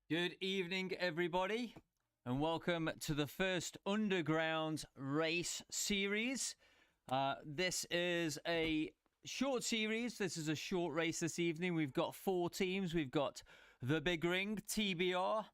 Good evening, everybody, and welcome to the first Underground race series. This is a short series. This is a short race this evening. We've got 4 teams. We've got the Big Ring, TBR.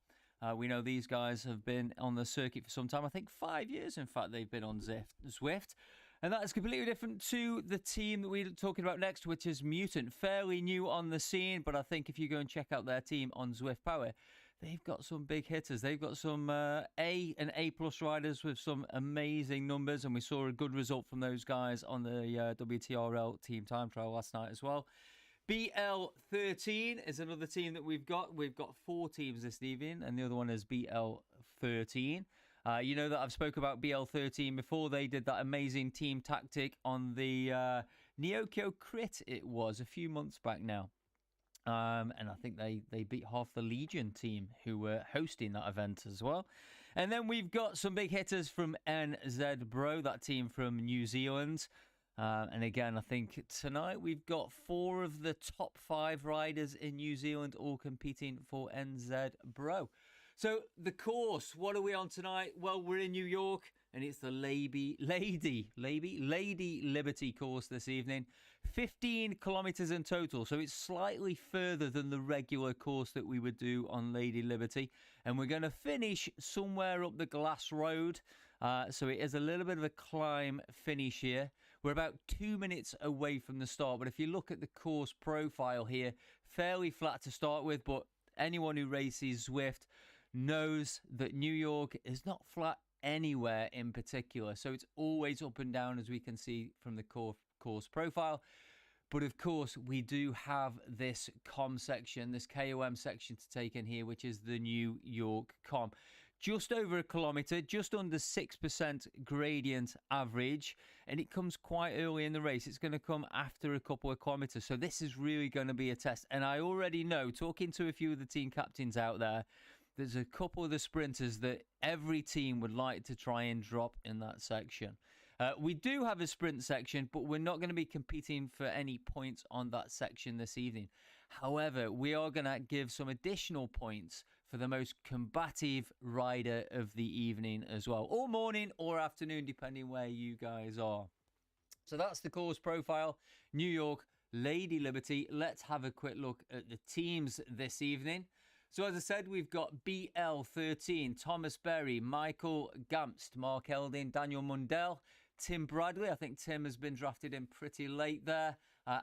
We know these guys have been on the circuit for some time. I think 5 years, in fact, they've been on Zwift. And that is completely different to the team that we're talking about next, which is Mutant. Fairly new on the scene, but I think if you go and check out their team on Zwift Power, they've got some big hitters. They've got some A and A+ riders with some amazing numbers, and we saw a good result from those guys on the WTRL team time trial last night as well. BL13 is another team that we've got. We've got 4 teams this evening, and the other one is BL13. You know that I've spoke about BL13 before. They did that amazing team tactic on the Neokyo Crit, it was, a few months back now. And I think they beat half the Legion team who were hosting that event as well. And then we've got some big hitters from NZBro, that team from New Zealand. And again, I think tonight we've got 4 of the top 5 riders in New Zealand all competing for NZBro. So the course, what are we on tonight? Well, we're in New York, and it's the Lady Liberty course this evening. 15 kilometers in total, so it's slightly further than the regular course that we would do on Lady Liberty. And we're going to finish somewhere up the Glass Road, so it is a little bit of a climb finish here. We're about 2 minutes away from the start, but if you look at the course profile here, fairly flat to start with, but anyone who races Zwift knows that New York is not flat anywhere in particular, so it's always up and down, as we can see from the course profile. But of course we do have this KOM section, this KOM section to take in here, which is the New York KOM. Just over a kilometer, just under 6% gradient average, and it comes quite early in the race. It's going to come after a couple of kilometers, so this is really going to be a test. And I already know, talking to a few of the team captains out there, there's a couple of the sprinters that every team would like to try and drop in that section. We do have a sprint section, but we're not going to be competing for any points on that section this evening. However, we are going to give some additional points for the most combative rider of the evening as well, or morning or afternoon, depending where you guys are. So that's the course profile, New York Lady Liberty. Let's have a quick look at the teams this evening. So as I said, we've got BL13, Thomas Berry, Michael Gamst, Mark Eldin, Daniel Mundell, Tim Bradley. I think Tim has been drafted in pretty late there.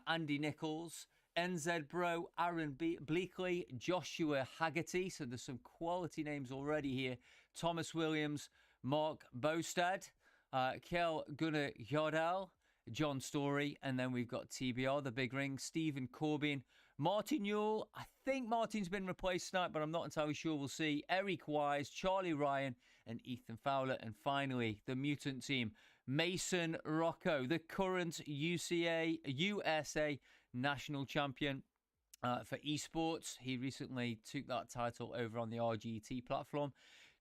Andy Nichols, NZBro, Aaron Bleakley, Joshua Haggerty. So there's some quality names already here. Thomas Williams, Mark Bostad, Kjell Gunnar Jordal, John Story, and then we've got TBR, the Big Ring, Stephen Corbin, Martin Yule. I think Martin's been replaced tonight, but I'm not entirely sure. We'll see. Eric Wise, Charlie Ryan, and Ethan Fowler. And finally, the Mutant team, Mason Rocco, the current USA national champion for esports. He recently took that title over on the RGT platform.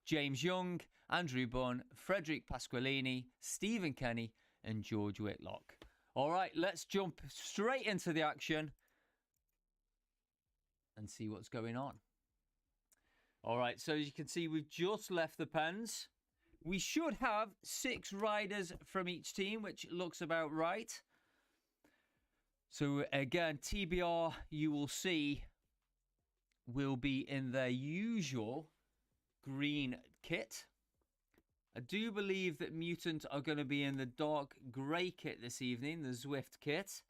James Young, Andrew Bunn, Frederick Pasqualini, Stephen Kenny, and George Whitlock. All right, let's jump straight into the action and see what's going on. All right, so as you can see, we've just left the pens. We should have 6 riders from each team, which looks about right. So again, TBR, you will see, will be in their usual green kit. I do believe that Mutant are going to be in the dark grey kit this evening, the Zwift kit.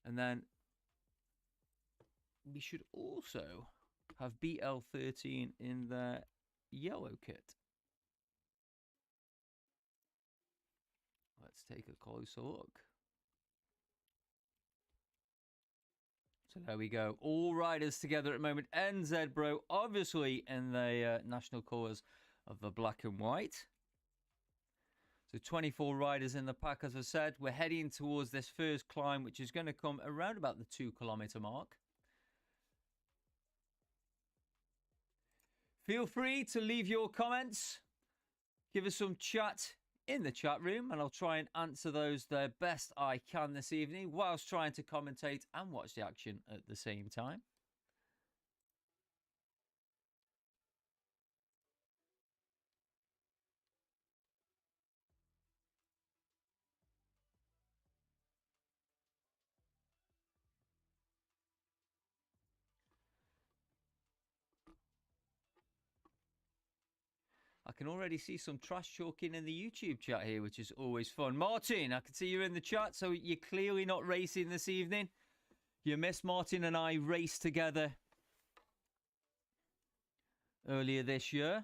And then we should also have BL13 in their yellow kit. Let's take a closer look. So there we go. All riders together at the moment. NZBro, obviously in the national colours of the black and white. So 24 riders in the pack, as I said. We're heading towards this first climb, which is going to come around about the 2-kilometer mark. Feel free to leave your comments. Give us some chat in the chat room, and I'll try and answer those the best I can this evening, whilst trying to commentate and watch the action at the same time. I can already see some trash talking in the YouTube chat here, which is always fun. Martin, I can see you're in the chat, so you're clearly not racing this evening. You missed Martin and I race together earlier this year.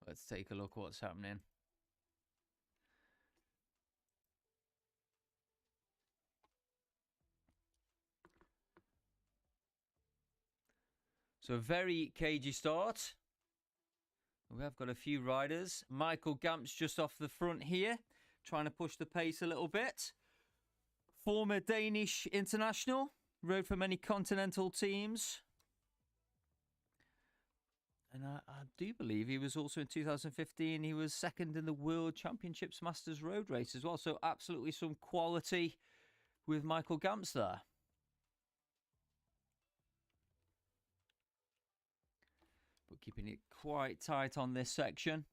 Let's take a look what's happening. So a very cagey start. We have got a few riders. Michael Gamp's just off the front here, trying to push the pace a little bit. Former Danish international, rode for many continental teams. And I do believe he was also in 2015, he was second in the World Championships Masters Road Race as well. So absolutely some quality with Michael Gamps there. But keeping it quite tight on this section.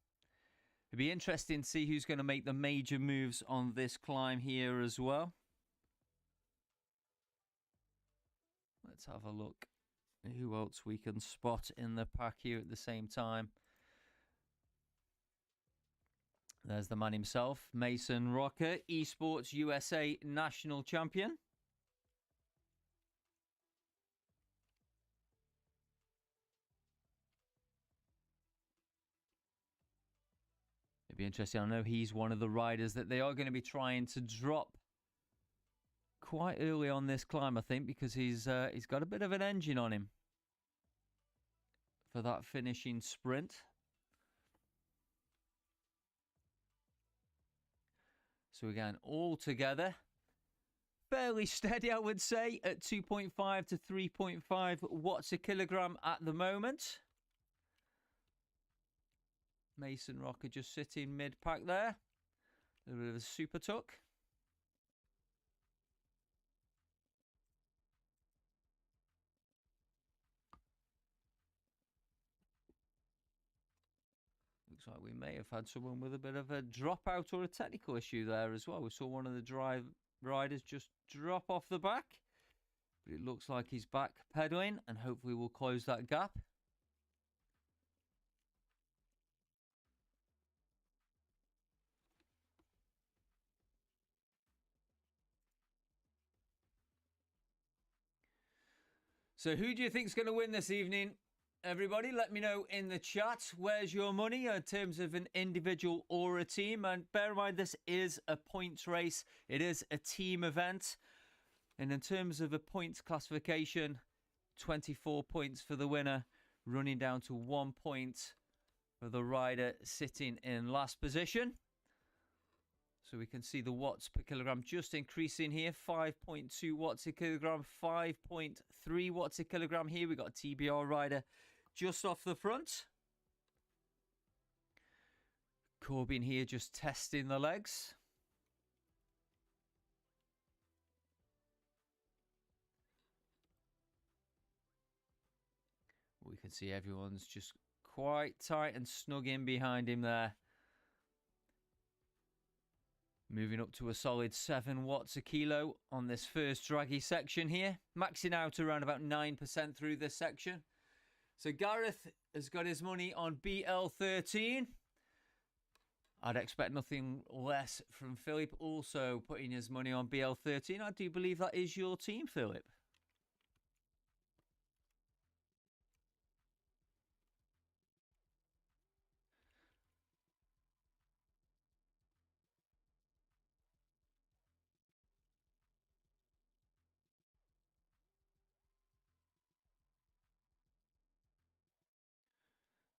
It'd be interesting to see who's going to make the major moves on this climb here as well. Let's have a look. Who else we can spot in the pack here at the same time. There's the man himself, Mason Rocker, Esports USA National Champion. It'd be interesting. I know he's one of the riders that they are going to be trying to drop quite early on this climb, I think, because he's got a bit of an engine on him for that finishing sprint. So again, all together, fairly steady, I would say, at 2.5 to 3.5 watts a kilogram at the moment. Mason Rocker just sitting mid-pack there. A little bit of a super tuck. Looks like we may have had someone with a bit of a dropout or a technical issue there as well. We saw one of the riders just drop off the back. But it looks like he's back pedaling, and hopefully we'll close that gap. So who do you think is going to win this evening? Everybody, let me know in the chat. Where's your money in terms of an individual or a team? And bear in mind, this is a points race. It is a team event. And in terms of a points classification, 24 points for the winner, running down to 1 point for the rider sitting in last position. So we can see the watts per kilogram just increasing here. 5.2 watts a kilogram, 5.3 watts a kilogram here. We've got a TBR rider just off the front. Corbin here just testing the legs. We can see everyone's just quite tight and snug in behind him there. Moving up to a solid 7 watts a kilo on this first draggy section here. Maxing out around about 9% through this section. So Gareth has got his money on BL13. I'd expect nothing less from Philip, also putting his money on BL13. I do believe that is your team, Philip.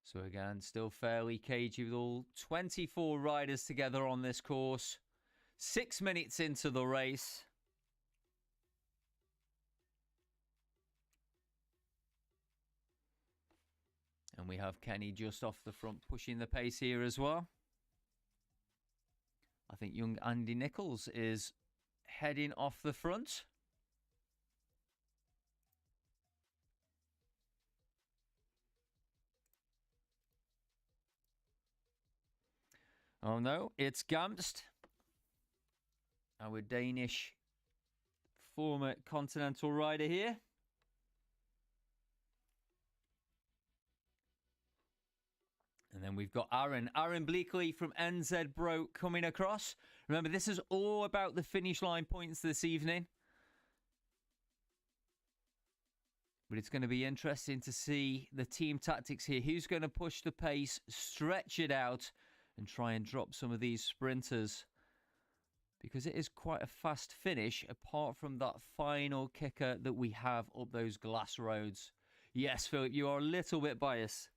So again, still fairly cagey with all 24 riders together on this course. 6 minutes into the race. And we have Kenny just off the front pushing the pace here as well. I think young Andy Nichols is heading off the front. Oh no, it's Gamst. our Danish former continental rider here. And then we've got Aaron Bleakley from NZBro coming across. Remember, this is all about the finish line points this evening. But it's going to be interesting to see the team tactics here. Who's going to push the pace, stretch it out, and try and drop some of these sprinters? Because it is quite a fast finish, apart from that final kicker that we have up those glass roads. Yes, Philip, you are a little bit biased.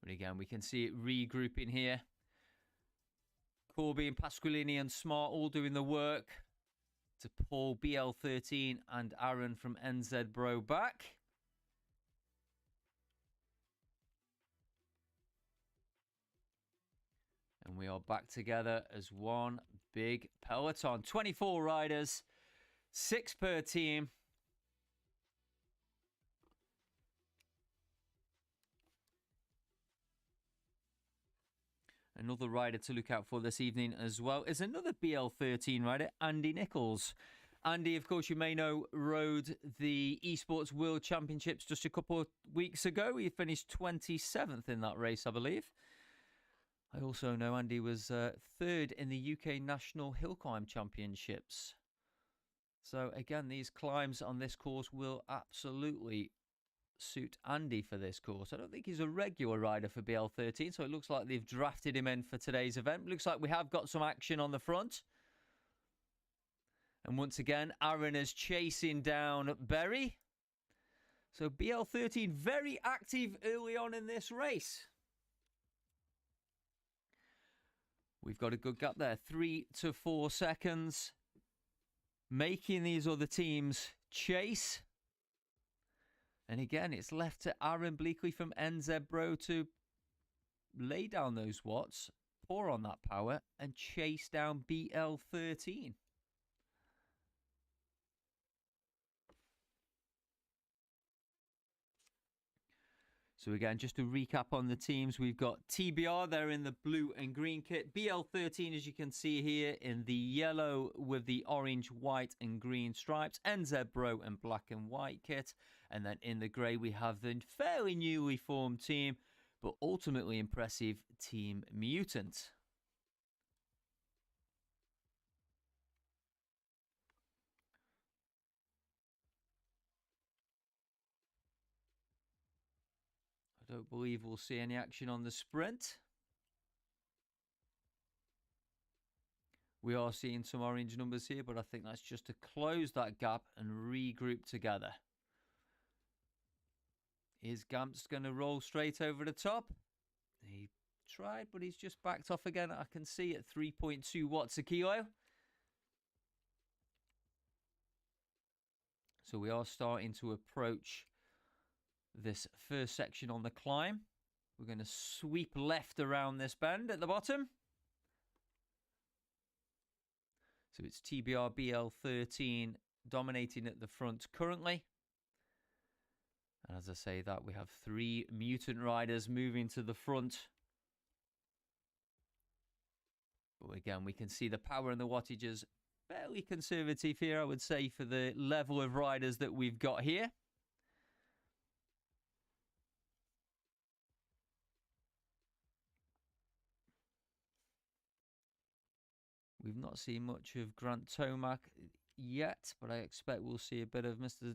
But again, we can see it regrouping here. Corby and Pasqualini and Smart all doing the work to pull BL13 and Aaron from NZBro back. And we are back together as one big peloton. 24 riders, 6 per team. Another rider to look out for this evening as well is another BL13 rider, Andy Nichols. Andy, of course, you may know, rode the Esports World Championships just a couple of weeks ago. He finished 27th in that race, I believe. I also know Andy was 3rd in the UK National Hill Climb Championships. So, again, these climbs on this course will absolutely suit Andy for this course. I don't think he's a regular rider for BL13, so it looks like they've drafted him in for today's event. Looks like we have got some action on the front. And once again, Aaron is chasing down Berry. So BL13 very active early on in this race. We've got a good gap there, 3 to 4 seconds, making these other teams chase. And again, it's left to Aaron Bleakley from NZBro to lay down those watts, pour on that power, and chase down BL13. So again, just to recap on the teams, we've got TBR there in the blue and green kit. BL13, as you can see here, in the yellow with the orange, white and green stripes. NZBro and black and white kit. And then in the grey, we have the fairly newly formed team, but ultimately impressive Team Mutant. I don't believe we'll see any action on the sprint. We are seeing some orange numbers here, but I think that's just to close that gap and regroup together. Is Gamps going to roll straight over the top? He tried, but he's just backed off again. I can see at 3.2 watts a kilo. So we are starting to approach this first section on the climb. We're going to sweep left around this bend at the bottom. So it's TBR BL13 dominating at the front currently. And as I say that, we have 3 Mutant riders moving to the front. But again, we can see the power and the wattages fairly conservative here, I would say, for the level of riders that we've got here. We've not seen much of Grant Tomac yet, but I expect we'll see a bit of Mr.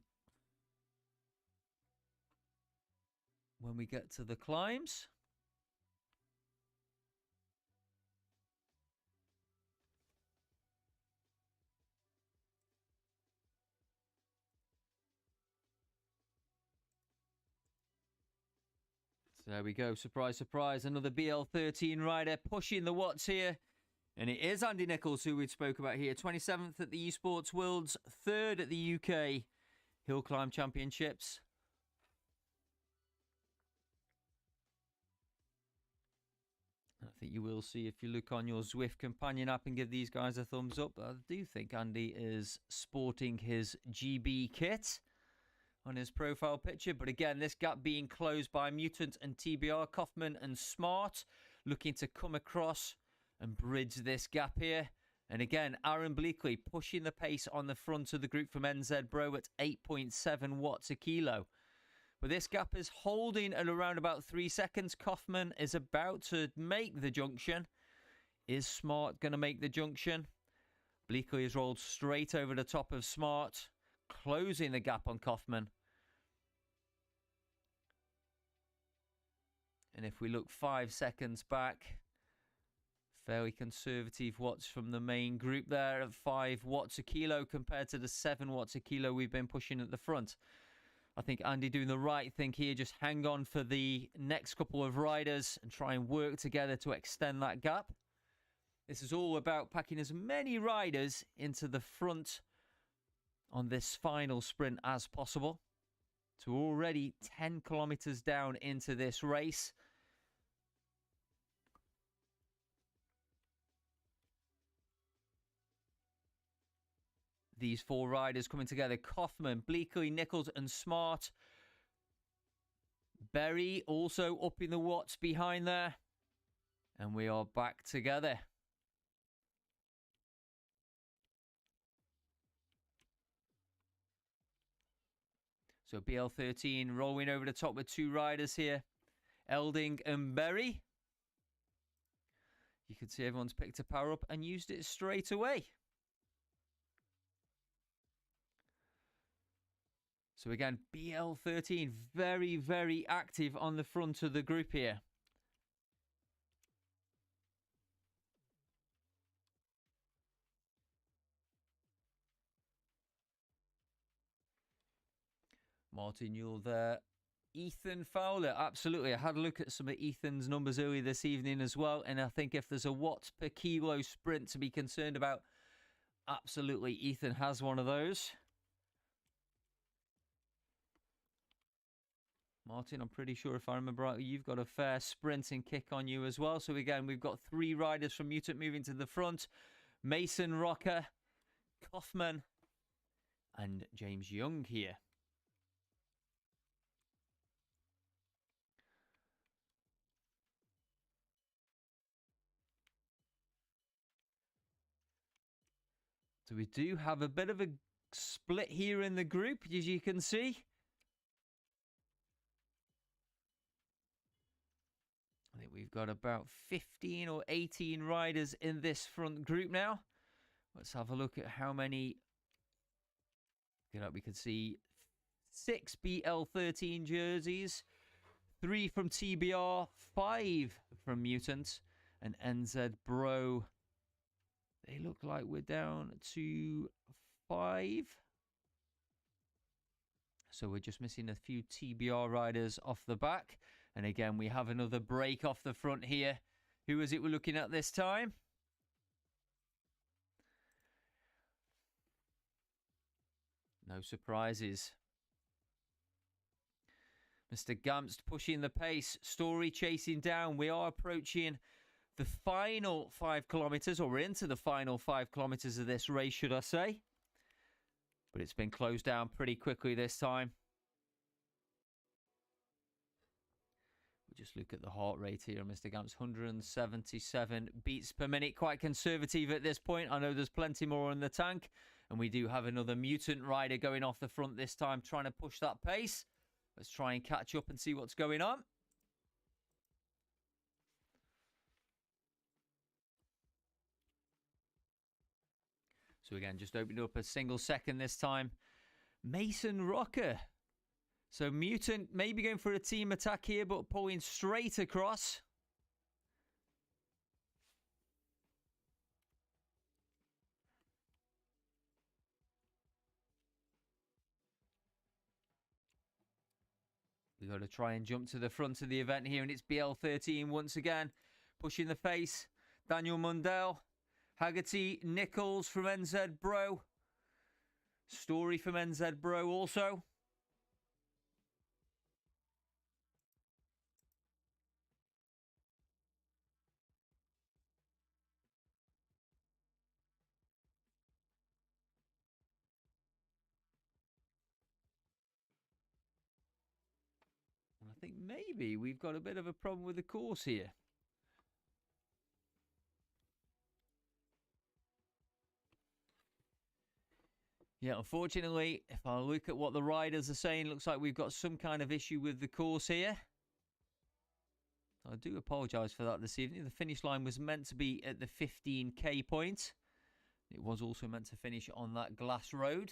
when we get to the climbs. So there we go. Surprise, surprise. Another BL13 rider pushing the watts here. And it is Andy Nichols, who we spoke about here. 27th at the Esports Worlds, 3rd at the UK Hill Climb Championships. I think you will see if you look on your Zwift companion app and give these guys a thumbs up. I do think Andy is sporting his GB kit on his profile picture. But again, this gap being closed by Mutant and TBR, Kaufman and Smart. looking to come across and bridge this gap here. And again, Aaron Bleakley pushing the pace on the front of the group from NZBro at 8.7 watts a kilo. But this gap is holding at around about 3 seconds. Kaufman is about to make the junction. Is Smart going to make the junction? Bleakley has rolled straight over the top of Smart, closing the gap on Kaufman. And if we look 5 seconds back, fairly conservative watts from the main group there at 5 watts a kilo compared to the 7 watts a kilo we've been pushing at the front. I think Andy doing the right thing here. Just hang on for the next couple of riders and try and work together to extend that gap. This is all about packing as many riders into the front on this final sprint as possible. So we're already 10 kilometers down into this race. These 4 riders coming together: Kaufman, Bleakley, Nichols and Smart. Berry also up in the watts behind there. And we are back together. So BL13 rolling over the top with 2 riders here, Elding and Berry. You can see everyone's picked a power up and used it straight away. So again, BL13 very, very active on the front of the group here. Martin Yule there. Ethan Fowler, absolutely. I had a look at some of Ethan's numbers earlier this evening as well, and I think if there's a watts per kilo sprint to be concerned about, absolutely Ethan has one of those. Martin, I'm pretty sure if I remember right, you've got a fair sprinting kick on you as well. So again, we've got 3 riders from Mutant moving to the front. Mason Rocker, Kaufman, and James Young here. So we do have a bit of a split here in the group, as you can see. I think we've got about 15 or 18 riders in this front group now. Let's have a look at how many. We can see 6 BL13 jerseys, 3 from TBR, 5 from Mutant, and NZBro. They look like we're down to 5. So we're just missing a few TBR riders off the back. And again, we have another break off the front here. Who is it we're looking at this time? No surprises. Mr. Gamst pushing the pace. Story chasing down. We are approaching the final 5 kilometers, or we're into the final 5 kilometers of this race, should I say. But it's been closed down pretty quickly this time. We'll just look at the heart rate here, Mr. Gamps. 177 beats per minute. Quite conservative at this point. I know there's plenty more in the tank. And we do have another Mutant rider going off the front this time, trying to push that pace. Let's try and catch up and see what's going on. So again, just opened up a single second this time. Mason Rocker. So Mutant maybe going for a team attack here, but pulling straight across. We've got to try and jump to the front of the event here, and it's BL13 once again. Pushing the face. Daniel Mundell. Haggerty, Nichols from NZBro. Story from NZBro also. I think maybe we've got a bit of a problem with the course here. Yeah, unfortunately, if I look at what the riders are saying, looks like we've got some kind of issue with the course here. So I do apologise for that this evening. The finish line was meant to be at the 15k point. It was also meant to finish on that glass road.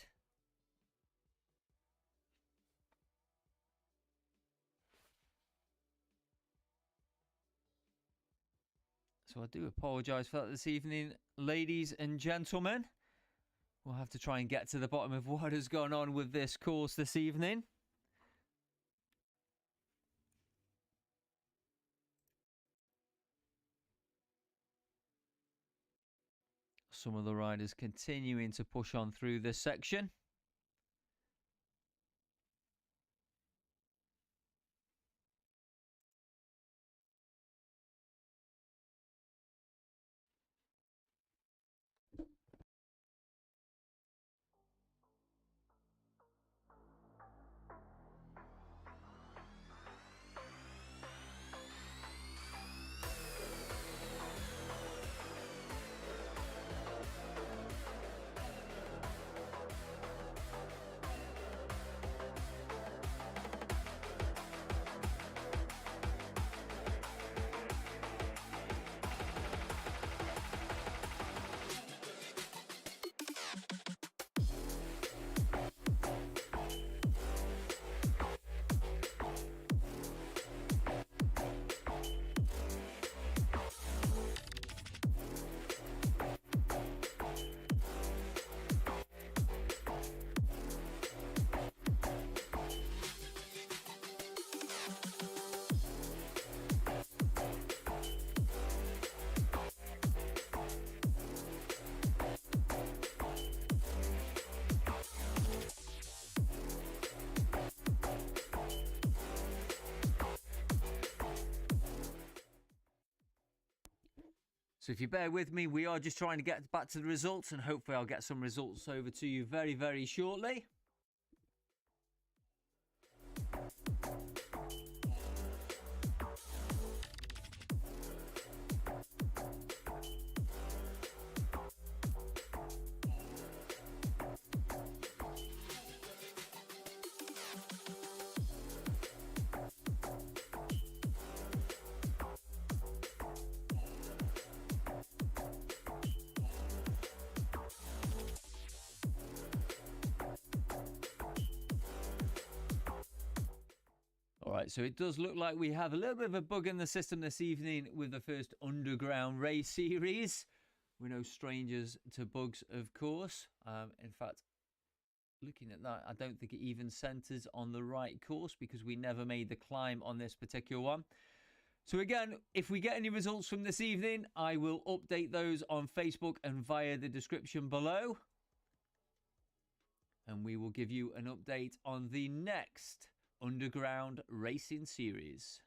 So I do apologise for that this evening, ladies and gentlemen. We'll have to try and get to the bottom of what has gone on with this course this evening. Some of the riders continuing to push on through this section. So if you bear with me, we are just trying to get back to the results, and hopefully I'll get some results over to you very, very shortly. Alright, so it does look like we have a little bit of a bug in the system this evening with the first Underground race series. We're no strangers to bugs, of course. In fact, looking at that, I don't think it even centers on the right course because we never made the climb on this particular one. So again, if we get any results from this evening, I will update those on Facebook and via the description below. And we will give you an update on the next Underground Racing Series.